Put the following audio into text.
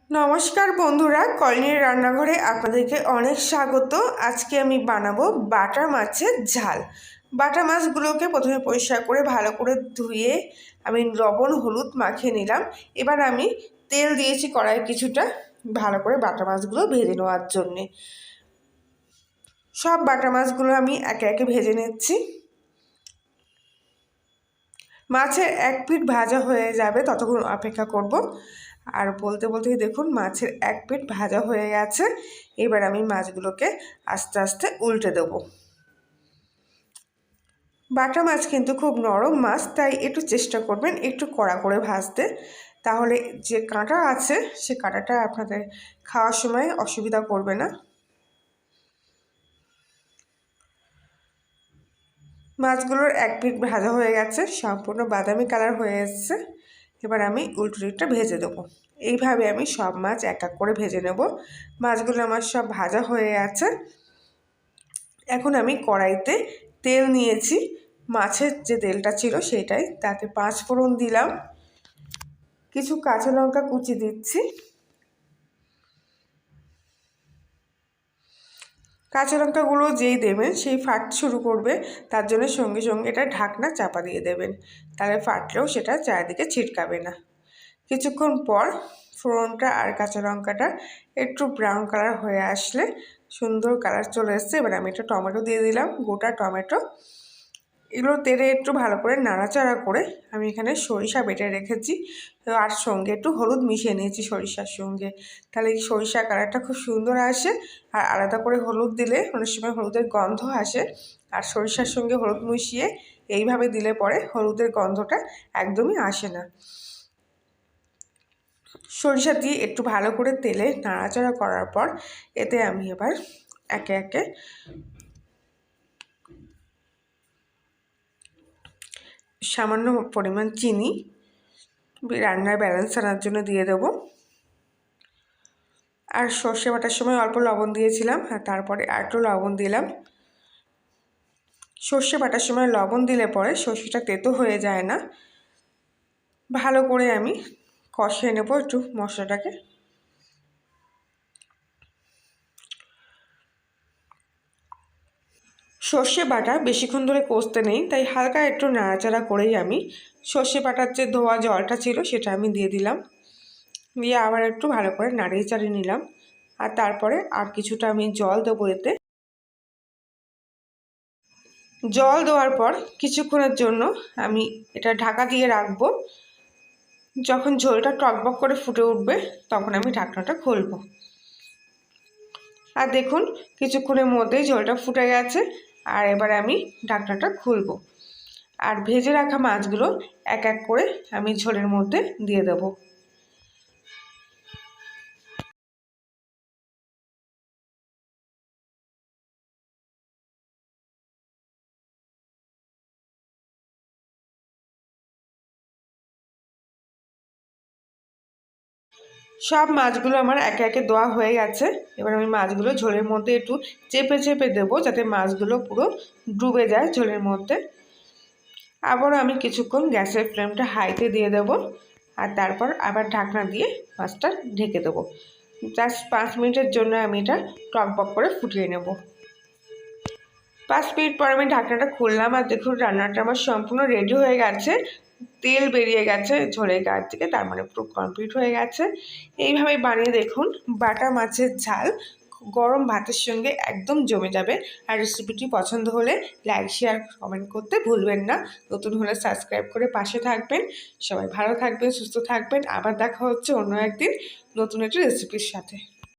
নমস্কার বন্ধুরা, কলনির রান্নাঘরে আপনাদেরকে অনেক স্বাগত। আজকে আমি বানাবো বাটা মাছের ঝাল। বাটা মাছগুলোকে প্রথমে পরিষ্কার করে ভালো করে ধুয়ে আমি লবণ হলুদ মাখিয়ে নিলাম। এবার আমি তেল দিয়েছি কড়াই কিছুটা, ভালো করে বাটা মাছগুলো ভেজে নেওয়ার জন্যে। সব বাটা মাছগুলো আমি একে একে ভেজে নিচ্ছি। মাছের এক পিঠ ভাজা হয়ে যাবে ততক্ষণ অপেক্ষা করব। আর বলতে বলতে দেখুন মাছের এক পিঠ ভাজা হয়ে গেছে। এবার আমি মাছগুলোকে আস্তে আস্তে উল্টে দেব। বাটা মাছ কিন্তু খুব নরম মাছ, তাই একটু চেষ্টা করবেন একটু কড়া করে ভাজতে, তাহলে যে কাঁটা আছে সে কাঁটাটা আপনাদের খাওয়ার সময় অসুবিধা করবে না। মাছগুলোর এক পিঠ ভাজা হয়ে গেছে, সম্পূর্ণ বাদামি কালার হয়ে এসছে। এবার আমি উল্টো দিকটা ভেজে দেবো। এইভাবে আমি সব মাছ এক এক করে ভেজে নেব। মাছগুলো আমার সব ভাজা হয়ে গেছে। এখন আমি কড়াইতে তেল নিয়েছি, মাছের যে তেলটা ছিল সেটাই, তাতে 5 ফোড়ন দিলাম, কিছু কাঁচা লঙ্কা কুচি দিচ্ছি। কাঁচা লঙ্কাগুলো যেই দেবেন সেই ফাটতে শুরু করবে, তার জন্য সঙ্গে সঙ্গে এটা ঢাকনা চাপা দিয়ে দেবেন, তাহলে ফাটলেও সেটা চারিদিকে ছিটকাবে না। কিছুক্ষণ পর ফোড়নটা আর কাঁচা লঙ্কাটা একটু ব্রাউন কালার হয়ে আসলে, সুন্দর কালার চলে এসছে, এবার আমি একটা টমেটো দিয়ে দিলাম, গোটা টমেটো। এগুলো তেলে একটু ভালো করে নাড়াচাড়া করে আমি এখানে সরিষা বেটে রেখেছি, আর সঙ্গে একটু হলুদ মিশিয়ে নিয়েছি সরিষার সঙ্গে, তাহলে এই সরিষা কালারটা খুব সুন্দর আসে। আর আলাদা করে হলুদ দিলে অনেক সময় হলুদের গন্ধ আসে, আর সরিষার সঙ্গে হলুদ মিশিয়ে এইভাবে দিলে পরে হলুদের গন্ধটা একদমই আসে না। সরিষা দিয়ে একটু ভালো করে তেলে নাড়াচাড়া করার পর এতে আমি এবার একে একে সামান্য পরিমাণ চিনি রান্নার ব্যালেন্স আনার জন্য দিয়ে দেবো। আর সর্ষে বাটার সময় অল্প লবণ দিয়েছিলাম, আর তারপরে আর একটু লবণ দিলাম। সর্ষে বাটার সময় লবণ দিলে পরে সর্ষেটা তেতো হয়ে যায় না। ভালো করে আমি কষিয়ে নেব একটু মশলাটাকে। সর্ষে বাটা বেশিক্ষণ ধরে কষতে নেই, তাই হালকা একটু নাড়াচাড়া করেই আমি সর্ষে বাটার যে ধোয়া জলটা ছিল সেটা আমি দিয়ে দিলাম, দিয়ে আবার একটু ভালো করে নাড়িয়ে চাড়িয়ে নিলাম। আর তারপরে আর কিছুটা আমি জল দেবো এতে। জল দেওয়ার পর কিছুক্ষণের জন্য আমি এটা ঢাকা দিয়ে রাখবো। যখন ঝোলটা টকবক করে ফুটে উঠবে তখন আমি ঢাকনাটা খুলবো। আর দেখুন কিছুক্ষণের মধ্যেই ঝোলটা ফুটে গেছে, আর এবার আমি ঢাকনাটা খুলবো। আর ভেজে রাখা মাছগুলো এক এক করে আমি ঝোলের মধ্যে দিয়ে দেবো। সব মাছগুলো আমার একে একে দেওয়া হয়ে গেছে। এবার আমি মাছগুলো ঝোলের মধ্যে একটু চেপে চেপে দেবো, যাতে মাছগুলো পুরো ডুবে যায় ঝোলের মধ্যে। আবারও আমি কিছুক্ষণ গ্যাসের ফ্লেমটা হাইতে দিয়ে দেব, আর তারপর আবার ঢাকনা দিয়ে মাছটা ঢেকে দেবো। জাস্ট 5 মিনিটের জন্য আমি এটা টকবক করে ফুটিয়ে নেব। 5 মিনিট পর আমি ঢাকনাটা খুললাম, আর দেখুন রান্নাটা আমার সম্পূর্ণ রেডি হয়ে গেছে। তেল বেরিয়ে গেছে ঝোলের গায়ের থেকে, তার মানে পুরো কমপ্লিট হয়ে গেছে। এইভাবে বানিয়ে দেখুন, বাটা মাছের ঝাল গরম ভাতের সঙ্গে একদম জমে যাবে। আর রেসিপিটি পছন্দ হলে লাইক শেয়ার কমেন্ট করতে ভুলবেন না। নতুন হলে সাবস্ক্রাইব করে পাশে থাকবেন। সবাই ভালো থাকবেন, সুস্থ থাকবেন। আবার দেখা হচ্ছে অন্য একদিন নতুন একটা রেসিপির সাথে।